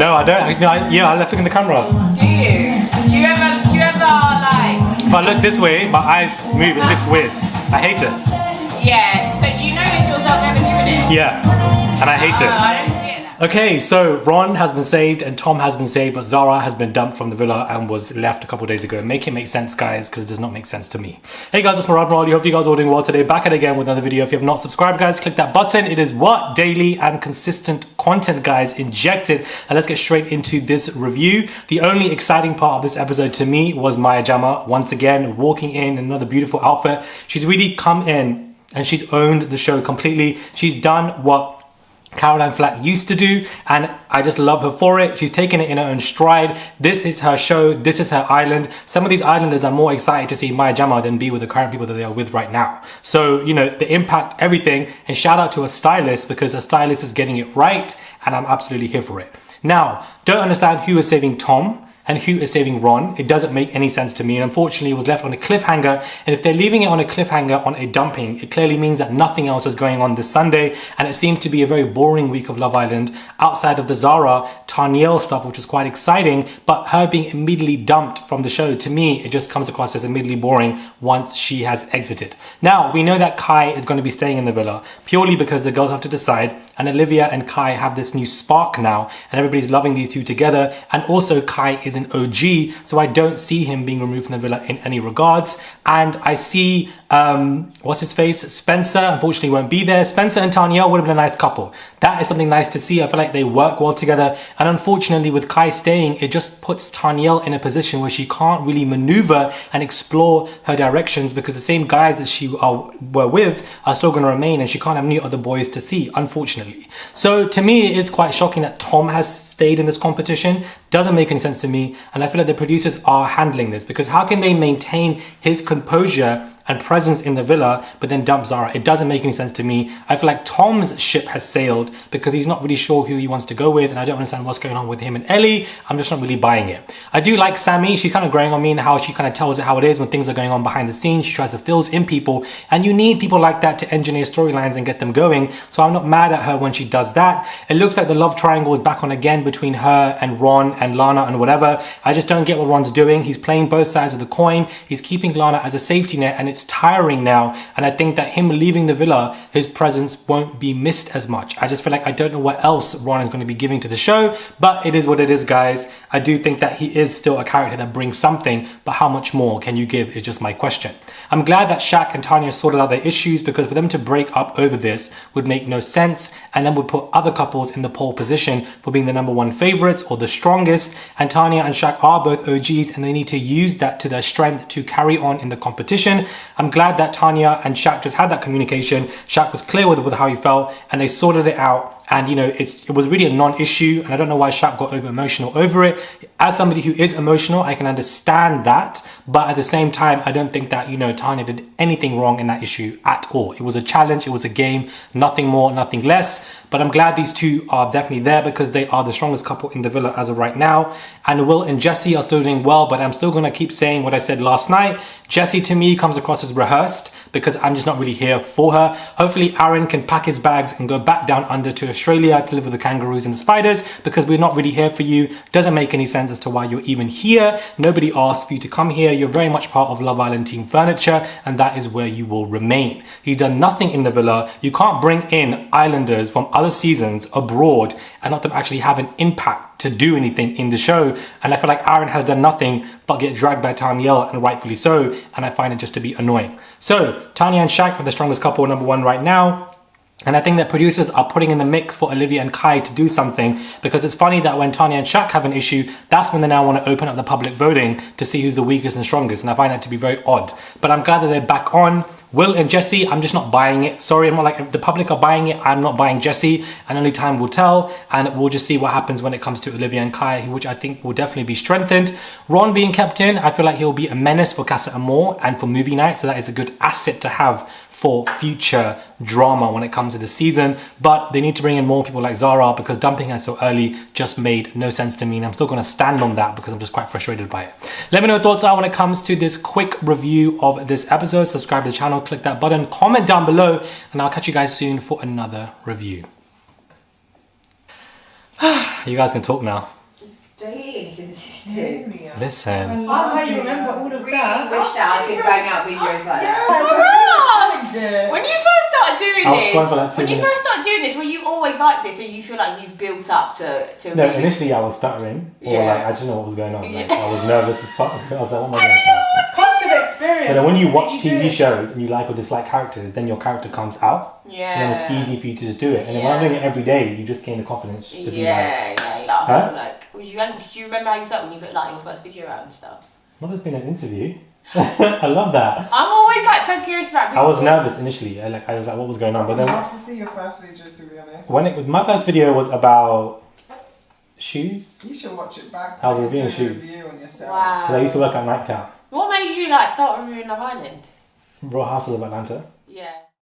No, I don't. No, I left looking in the camera. Do you? Do you ever like? If I look this way, my eyes move. It looks weird. I hate it. Yeah. So do you notice yourself ever doing it? Yeah, and I hate it. I don't see it. Okay, so Ron has been saved and Tom has been saved, but Zara has been dumped from the villa and was left a couple of days ago. Make it make sense, guys, because it does not make sense to me. Hey guys, it's Murad Marali. Hope you guys are all doing well today. Back at it again with another video. If you have not subscribed, guys, click that button. It is what? Daily and consistent content, guys, injected. And let's get straight into this review. The only exciting part of this episode to me was Jama once again walking in another beautiful outfit. She's really come in and she's owned the show completely. She's done what Caroline Flack used to do, and I just love her for it. She's taken it in her own stride. This is her show. This is her island. Some of these islanders are more excited to see Jama than be with the current people that they are with right now. So, you know, the impact, everything, and shout out to a stylist because a stylist is getting it right, and I'm absolutely here for it. Now, don't understand who is saving Tom and who is saving Ron. It doesn't make any sense to me, and unfortunately it was left on a cliffhanger, and if they're leaving it on a cliffhanger on a dumping, it clearly means that nothing else is going on this Sunday, and it seems to be a very boring week of Love Island outside of the Zara Tanielle stuff, which is quite exciting, but her being immediately dumped from the show, to me it just comes across as immediately boring once she has exited. Now we know that Kai is going to be staying in the villa purely because the girls have to decide, and Olivia and Kai have this new spark now, and everybody's loving these two together, and also Kai is an OG, so I don't see him being removed from the villa in any regards. And I see what's his face, Spencer, unfortunately won't be there. Spencer and Tanielle would have been a nice couple. That is something nice to see. I feel like they work well together, and unfortunately with Kai staying, it just puts Tanielle in a position where she can't really maneuver and explore her directions because the same guys that she were with are still going to remain, and she can't have new other boys to see, unfortunately. So to me it is quite shocking that Tom has stayed in this competition. Doesn't make any sense to me, and I feel like the producers are handling this because how can they maintain his composure and presence in the villa but then dump Zara? It doesn't make any sense to me. I feel like Tom's ship has sailed because he's not really sure who he wants to go with, and I don't understand what's going on with him and Ellie. I'm just not really buying it. I do like Sammy. She's kind of growing on me in how she kind of tells it how it is when things are going on behind the scenes. She tries to fill in people, and you need people like that to engineer storylines and get them going, so I'm not mad at her when she does that. It looks like the love triangle is back on again between her and Ron and Lana and whatever. I just don't get what Ron's doing. He's playing both sides of the coin. He's keeping Lana as a safety net, and it's tiring now, and I think that him leaving the villa, his presence won't be missed as much. I just feel like I don't know what else Ron is going to be giving to the show, but it is what it is, guys. I do think that he is still a character that brings something, but how much more can you give is just my question. I'm glad that Shaq and Tanya sorted out their issues, because for them to break up over this would make no sense, and then would put other couples in the pole position for being the #1 favorites or the strongest, and Tanya and Shaq are both OGs, and they need to use that to their strength to carry on in the competition. I'm glad that Tanya and Shaq just had that communication. Shaq was clear with how he felt, and they sorted it out. And you know, it was really a non-issue, and I don't know why Shaq got over emotional over it. As somebody who is emotional, I can understand that, but at the same time, I don't think that, you know, Tanya did anything wrong in that issue at all. It was a challenge, it was a game, nothing more, nothing less. But I'm glad these two are definitely there because they are the strongest couple in the villa as of right now. And Will and Jessie are still doing well, but I'm still going to keep saying what I said last night. Jessie to me comes across as rehearsed because I'm just not really here for her. Hopefully Aaron can pack his bags and go back down under to Australia to live with the kangaroos and the spiders, because we're not really here for you. Doesn't make any sense as to why you're even here. Nobody asked for you to come here. You're very much part of Love Island team furniture, and that is where you will remain. He's done nothing in the villa. You can't bring in islanders from other seasons abroad and not them actually have an impact to do anything in the show. And I feel like Aaron has done nothing but get dragged by Tanielle, and rightfully so, and I find it just to be annoying. So Tanya and Shaq are the strongest couple, #1 right now. And I think that producers are putting in the mix for Olivia and Kai to do something, because it's funny that when Tanya and Shaq have an issue, that's when they now want to open up the public voting to see who's the weakest and strongest. And I find that to be very odd. But I'm glad that they're back on. Will and Jessie, I'm just not buying it. Sorry, I'm not like, if the public are buying it, I'm not buying Jessie, and only time will tell, and we'll just see what happens when it comes to Olivia and Kai, which I think will definitely be strengthened. Ron being kept in, I feel like he'll be a menace for Casa Amor and for movie night, so that is a good asset to have for future drama when it comes to the season. But they need to bring in more people like Zara, because dumping her so early just made no sense to me, and I'm still going to stand on that because I'm just quite frustrated by it. Let me know your thoughts are when it comes to this quick review of this episode. Subscribe to the channel, click that button, comment down below, and I'll catch you guys soon for another review. You guys can talk now. Daily inconsistent. Listen. How do you remember all of Really that? wish that I could bang out videos like that. When you first started doing I was this, going for like 2 when you minutes. first started doing this, were you always like this, or you feel like you've built up to No, really- initially I was stuttering, or Yeah. like I didn't know what was going on. Like I was nervous as fuck. I was like, what am I going to try? Constant experience. But then when you That's what watch you TV do. shows and you like or dislike characters, then your character comes out. Yeah. And then it's easy for you to just do it. And then when I'm doing it every day, you just gain the confidence just to be like, Yeah. I Huh? feel like, do you remember how you felt when you put like your first video out and stuff? well, there's been an interview. I love that. I'm always like so curious about people. I was nervous initially. I was like, what was going on? But I'd then love to see your first video, to be honest. my first video was about shoes. You should watch it back. I was when you reviewing do a shoes. review on yourself. Wow. Because I used to work at Night Town. What made you like start reviewing Love Island? Raw House of Atlanta.